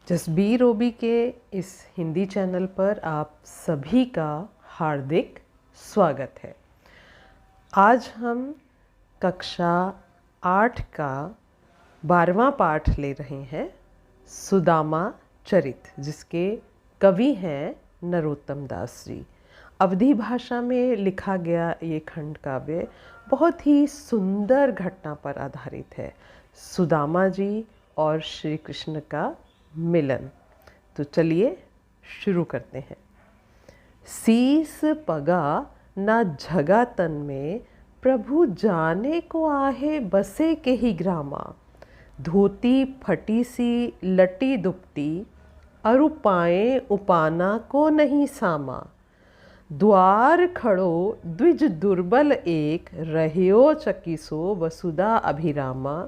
जसबीर ओबी के इस हिंदी चैनल पर आप सभी का हार्दिक स्वागत है। आज हम कक्षा 8 का 12वां पाठ ले रहे हैं, सुदामा चरित, जिसके कवि हैं नरोत्तम दास जी। अवधी भाषा में लिखा गया ये खंड काव्य बहुत ही सुंदर घटना पर आधारित है, सुदामा जी और श्री कृष्ण का मिलन। तो चलिए शुरू करते हैं। सीस पगा ना झगा तन में, प्रभु जाने को आहे बसे के ही ग्रामा। धोती फटी सी लटी दुपटी, अरु पाए उपाना को नहीं सामा। द्वार खड़ो द्विज दुर्बल एक, रह्यो चकिसो वसुधा अभिरामा।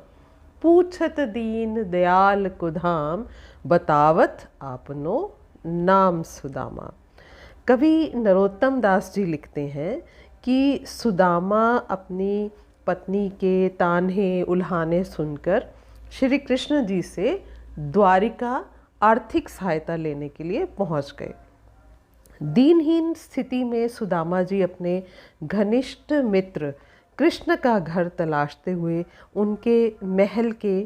पूछत दीन दयाल को धाम, बतावत आपनो नाम सुदामा। कवि नरोत्तम दास जी लिखते हैं कि सुदामा अपनी पत्नी के तान्हे उल्हाने सुनकर श्री कृष्ण जी से द्वारिका आर्थिक सहायता लेने के लिए पहुंच गए। दीनहीन स्थिति में सुदामा जी अपने घनिष्ठ मित्र कृष्ण का घर तलाशते हुए उनके महल के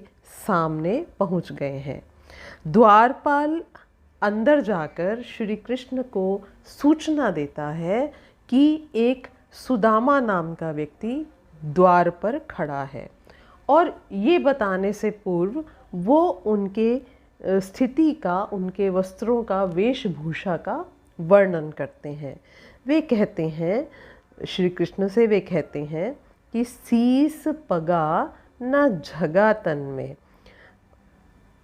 सामने पहुंच गए हैं। द्वारपाल अंदर जाकर श्री कृष्ण को सूचना देता है कि एक सुदामा नाम का व्यक्ति द्वार पर खड़ा है, और ये बताने से पूर्व वो उनके स्थिति का, उनके वस्त्रों का, वेशभूषा का वर्णन करते हैं। वे कहते हैं, श्री कृष्ण से वे कहते हैं कि सीस पगा न झगा तन में।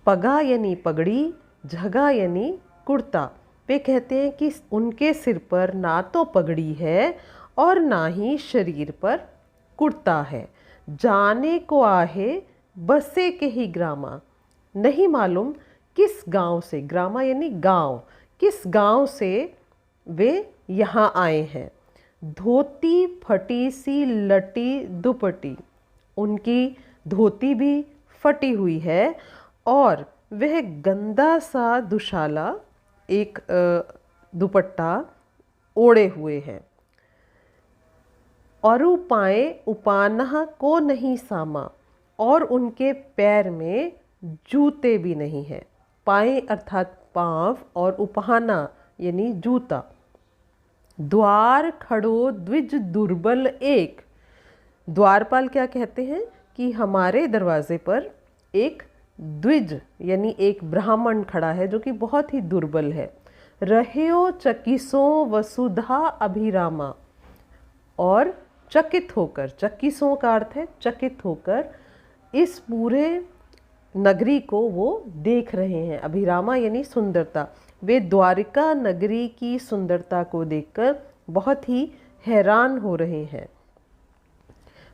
पगा यानी पगड़ी, झगा यानी कुर्ता। वे कहते हैं कि उनके सिर पर ना तो पगड़ी है और ना ही शरीर पर कुर्ता है। जाने को आहे बसे के ही ग्रामा। नहीं मालूम किस गांव से, ग्रामा यानी गांव, किस गांव से वे यहाँ आए हैं। धोती फटी सी लटी दुपटी, उनकी धोती भी फटी हुई है और वह गंदा सा दुशाला, एक दुपट्टा ओढ़े हुए हैं। औरु पाए उपाना को नहीं सामा, और उनके पैर में जूते भी नहीं हैं। पाए अर्थात पाँव और उपहाना यानी जूता। द्वार खड़ो द्विज दुर्बल एक। द्वारपाल क्या कहते हैं कि हमारे दरवाजे पर एक द्विज यानी एक ब्राह्मण खड़ा है जो कि बहुत ही दुर्बल है। रह्यो चकिसो वसुधा अभिरामा, और चकित होकर, चकिसों का अर्थ है चकित होकर, इस पूरे नगरी को वो देख रहे हैं। अभिरामा यानी सुंदरता। वे द्वारिका नगरी की सुंदरता को देखकर बहुत ही हैरान हो रहे हैं।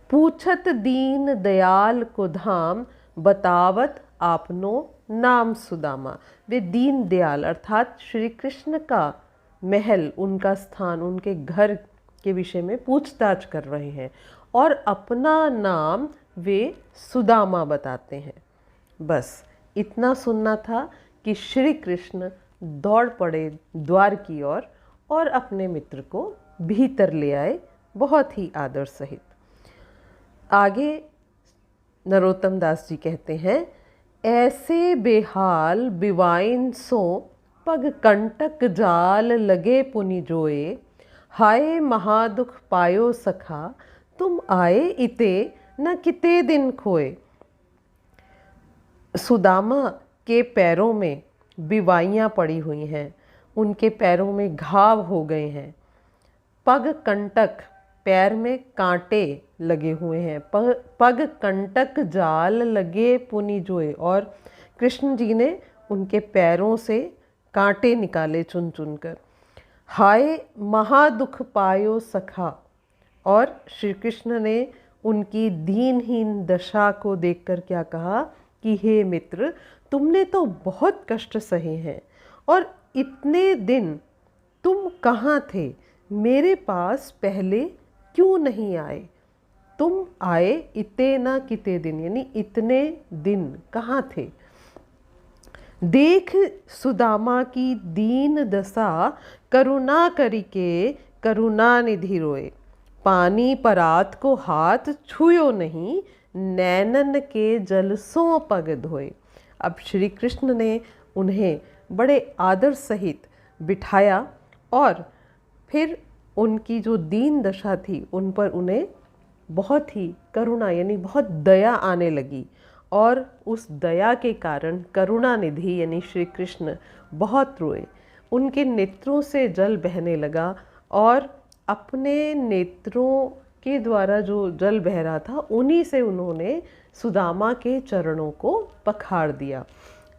पूछत दीन दयाल को धाम, बतावत आपनो नाम सुदामा। वे दीन दयाल अर्थात श्री कृष्ण का महल, उनका स्थान, उनके घर के विषय में पूछताछ कर रहे हैं और अपना नाम वे सुदामा बताते हैं। बस इतना सुनना था कि श्री कृष्ण दौड़ पड़े द्वार की ओर और अपने मित्र को भीतर ले आए, बहुत ही आदर सहित। आगे नरोत्तम दास जी कहते हैं, ऐसे बेहाल बिवाइन सो, पग कंटक जाल लगे पुनि जोए। हाय महादुख पायो सखा, तुम आए इते न किते दिन खोए। सुदामा के पैरों में बिवाइयाँ पड़ी हुई हैं, उनके पैरों में घाव हो गए हैं। पग कंटक, पैर में कांटे लगे हुए हैं। पग कंटक जाल लगे पुनि जोए, और कृष्ण जी ने उनके पैरों से कांटे निकाले चुन चुन कर। हाय महादुख पायो सखा, और श्री कृष्ण ने उनकी दीनहीन दशा को देखकर क्या कहा कि हे मित्र, तुमने तो बहुत कष्ट सहे हैं, और इतने दिन तुम कहाँ थे? मेरे पास पहले क्यों नहीं आए? तुम आए इते ना किते दिन, यानी इतने दिन कहाँ थे? देख सुदामा की दीन दशा, करुणा करिके करुणा निधि रोए। पानी परात को हाथ छुयो नहीं, नैनन के जल सो पग धोए। अब श्री कृष्ण ने उन्हें बड़े आदर सहित बिठाया और फिर उनकी जो दीन दशा थी उन पर उन्हें बहुत ही करुणा यानी बहुत दया आने लगी, और उस दया के कारण करुणा निधि यानी श्री कृष्ण बहुत रोए। उनके नेत्रों से जल बहने लगा और अपने नेत्रों के द्वारा जो जल बह रहा था उन्हीं से उन्होंने सुदामा के चरणों को पखार दिया।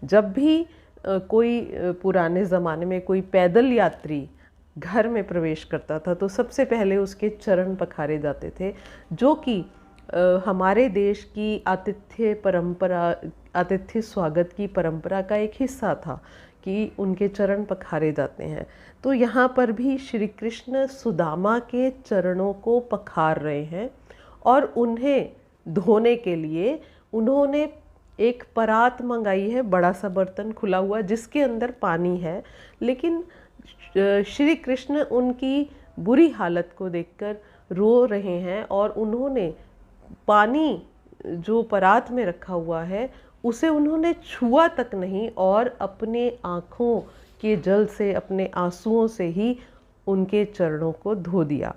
जब भी कोई पुराने ज़माने में कोई पैदल यात्री घर में प्रवेश करता था तो सबसे पहले उसके चरण पखारे जाते थे, जो कि हमारे देश की आतिथ्य स्वागत की परंपरा का एक हिस्सा था कि उनके चरण पखारे जाते हैं। तो यहाँ पर भी श्री कृष्ण सुदामा के चरणों को पखार रहे हैं और उन्हें धोने के लिए उन्होंने एक परात मंगाई है, बड़ा सा बर्तन खुला हुआ जिसके अंदर पानी है। लेकिन श्री कृष्ण उनकी बुरी हालत को देखकर रो रहे हैं और उन्होंने पानी जो परात में रखा हुआ है उसे उन्होंने छुआ तक नहीं और अपने आँखों के जल से, अपने आंसुओं से ही उनके चरणों को धो दिया।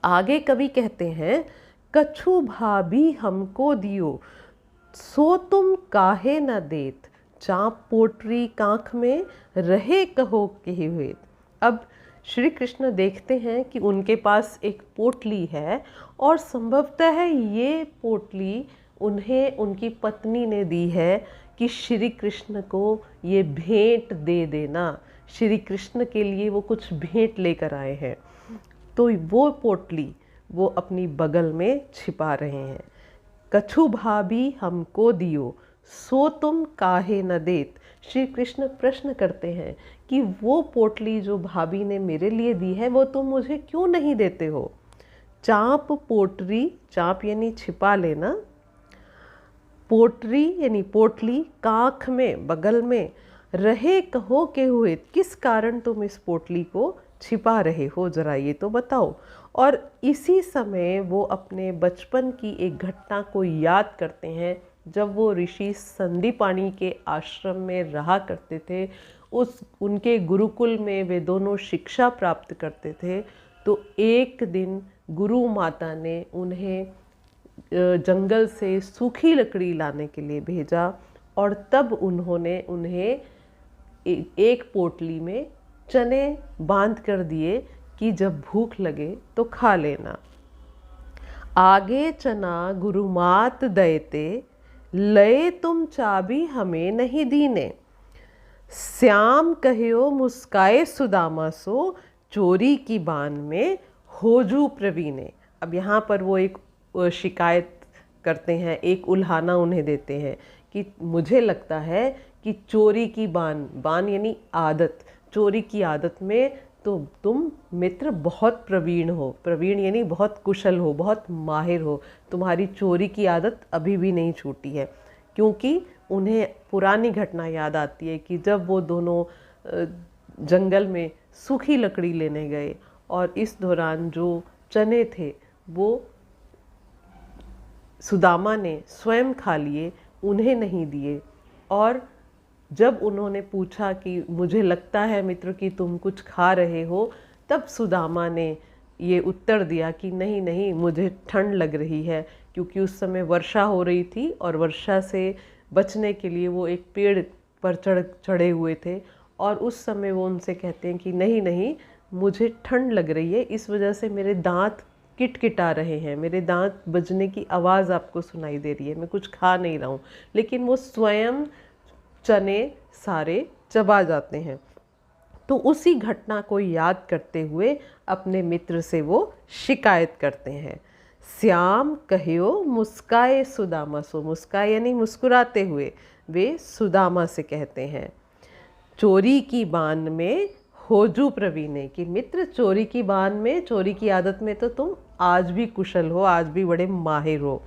आगे कवि कहते हैं, कछु भाभी हमको दियो, सो तुम काहे न देत, चाँप पोटरी कांख में रहे कहो के हुए। अब श्री कृष्ण देखते हैं कि उनके पास एक पोटली है और संभवतः है ये पोटली उन्हें उनकी पत्नी ने दी है कि श्री कृष्ण को ये भेंट दे देना। श्री कृष्ण के लिए वो कुछ भेंट लेकर आए हैं, तो वो पोटली वो अपनी बगल में छिपा रहे हैं। कछु भाभी हमको दियो, सो तुम काहे न देत। श्री कृष्ण प्रश्न करते हैं कि वो पोटली जो भाभी ने मेरे लिए दी है वो तुम मुझे क्यों नहीं देते हो। चाँप पोटरी, चाँप यानी छिपा लेना, पोटरी यानी पोटली, कांख में बगल में, रहे कहो के हुए, किस कारण तुम इस पोटली को छिपा रहे हो, जरा ये तो बताओ। और इसी समय वो अपने बचपन की एक घटना को याद करते हैं जब वो ऋषि संदीपानी के आश्रम में रहा करते थे। उनके गुरुकुल में वे दोनों शिक्षा प्राप्त करते थे। तो एक दिन गुरु माता ने उन्हें जंगल से सूखी लकड़ी लाने के लिए भेजा और तब उन्होंने उन्हें एक पोटली में चने बांध कर दिए कि जब भूख लगे तो खा लेना। आगे चना गुरुमात दयते, लय तुम चाबी हमें नहीं दीने, श्याम कहो मुस्काए सुदामा सो, चोरी की बान में होजू प्रवीणे। अब यहाँ पर वो एक शिकायत करते हैं, एक उल्हाना उन्हें देते हैं कि मुझे लगता है कि चोरी की बान यानी आदत, चोरी की आदत में तो तुम मित्र बहुत प्रवीण हो। प्रवीण यानी बहुत कुशल हो, बहुत माहिर हो, तुम्हारी चोरी की आदत अभी भी नहीं छूटी है। क्योंकि उन्हें पुरानी घटना याद आती है कि जब वो दोनों जंगल में सूखी लकड़ी लेने गए और इस दौरान जो चने थे वो सुदामा ने स्वयं खा लिए, उन्हें नहीं दिए। और जब उन्होंने पूछा कि मुझे लगता है मित्र कि तुम कुछ खा रहे हो, तब सुदामा ने ये उत्तर दिया कि नहीं नहीं, मुझे ठंड लग रही है। क्योंकि उस समय वर्षा हो रही थी और वर्षा से बचने के लिए वो एक पेड़ पर चढ़े हुए थे और उस समय वो उनसे कहते हैं कि नहीं नहीं, मुझे ठंड लग रही है, इस वजह से मेरे दांत किटकिटा रहे हैं, मेरे दांत बजने की आवाज़ आपको सुनाई दे रही है, मैं कुछ खा नहीं रहा हूँ। लेकिन वो स्वयं चने सारे चबा जाते हैं। तो उसी घटना को याद करते हुए अपने मित्र से वो शिकायत करते हैं। श्याम कहो मुस्काए सुदामा सो, मुस्काए यानी मुस्कुराते हुए वे सुदामा से कहते हैं, चोरी की बान में होजू प्रवीणे, कि मित्र चोरी की बान में, चोरी की आदत में तो तुम आज भी कुशल हो, आज भी बड़े माहिर हो।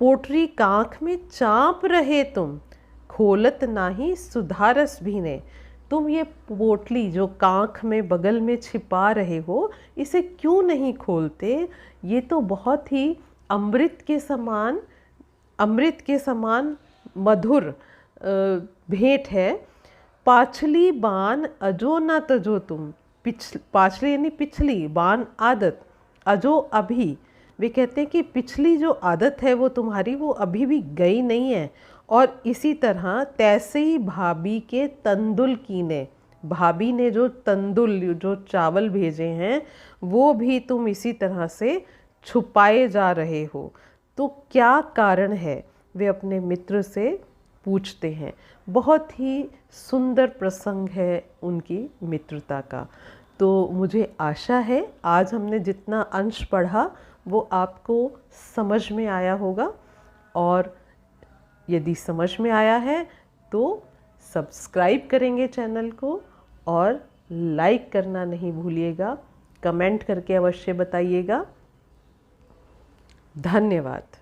पोटरी कांख में चाँप रहे तुम, खोलत नाही सुधारस भी ने। तुम ये पोटली जो कांख में बगल में छिपा रहे हो, इसे क्यों नहीं खोलते? ये तो बहुत ही अमृत के समान मधुर भेंट है। पाछली बान अजो न तजो तुम, पाछली यानी पिछली, बान आदत, अजो अभी। वे कहते हैं कि पिछली जो आदत है वो तुम्हारी, वो अभी भी गई नहीं है। और इसी तरह तैसे ही भाभी के तंदुल कीने, भाभी ने जो तंदुल जो चावल भेजे हैं वो भी तुम इसी तरह से छुपाए जा रहे हो। तो क्या कारण है? वे अपने मित्र से पूछते हैं। बहुत ही सुंदर प्रसंग है उनकी मित्रता का। तो मुझे आशा है आज हमने जितना अंश पढ़ा वो आपको समझ में आया होगा, और यदि समझ में आया है तो सब्सक्राइब करेंगे चैनल को और लाइक करना नहीं भूलिएगा। कमेंट करके अवश्य बताइएगा। धन्यवाद।